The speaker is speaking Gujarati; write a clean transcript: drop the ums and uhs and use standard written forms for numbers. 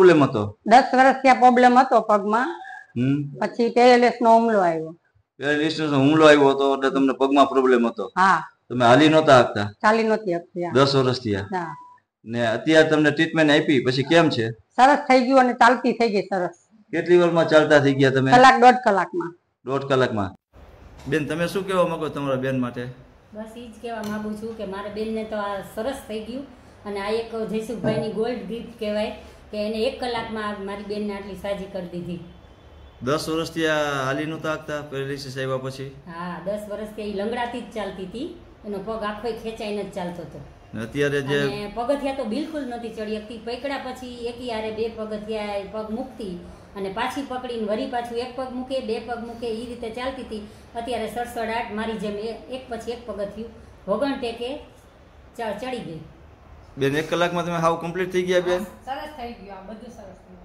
પ્રોબ્લેમ હતો? 10 વર્ષથી આ પ્રોબ્લેમ હતો પગમાં. પછી પેરાલિસિસ નો હુમલો આવ્યો. પેરાલિસિસ નો હુમલો આવ્યો હતો એટલે તમને પગમાં પ્રોબ્લેમ હતો? હા. તમે હાલી નહોતા શકતા? ચાલી નહોતી શકતી. 10 વર્ષથી? હા. ને અત્યારે તમને ટ્રીટમેન્ટ આપી પછી કેમ છે? સરસ થઈ ગયું અને ચાલતી થઈ ગઈ સરસ. કેટલી વારમાં ચાલતા થઈ ગયા તમે? કલાક 1.5 કલાકમાં. 1.5 કલાકમાં. બેન તમે શું કહેવા માંગો તમારા બેન માટે? બસ એ જ કહેવા માંગુ છું કે મારા બેનને તો આ સરસ થઈ ગયું અને આ એક જયસુખભાઈની ગોલ્ડ ગિફ્ટ કહેવાય કે એને 1 કલાકમાં મારી બેનને આટલી સાજી કરી દીધી. 10 વર્ષથી આ હાલી નહોતા શકતા પેરાલિસિસ આવ્યા પછી? હા, 10 વર્ષથી એ લંગડાતી જ ચાલતી હતી. એનો પગ આખો ખેંચાઈને જ ચાલતો હતો. અત્યારે જે પગથિયા તો બિલકુલ નથી ચડી શકતી. પકડ્યા પછી એકી હારે 2 પગથિયા પગ મૂકતી અને પાછી પકડીને વળી પાછું 1 પગ મૂકે 2 પગ મૂકે એ રીતે ચાલતી હતી. અત્યારે સડસડાટ મારી જેમ એક પછી એક પગથિયું વગણ ટેકે ચડી ગઈ. બેન 1 કલાકમાં તમે હાવ કમ્પ્લીટ થઈ ગયા બેન? સરસ થઈ ગયું. આ બધું સરસ થઈ ગયું.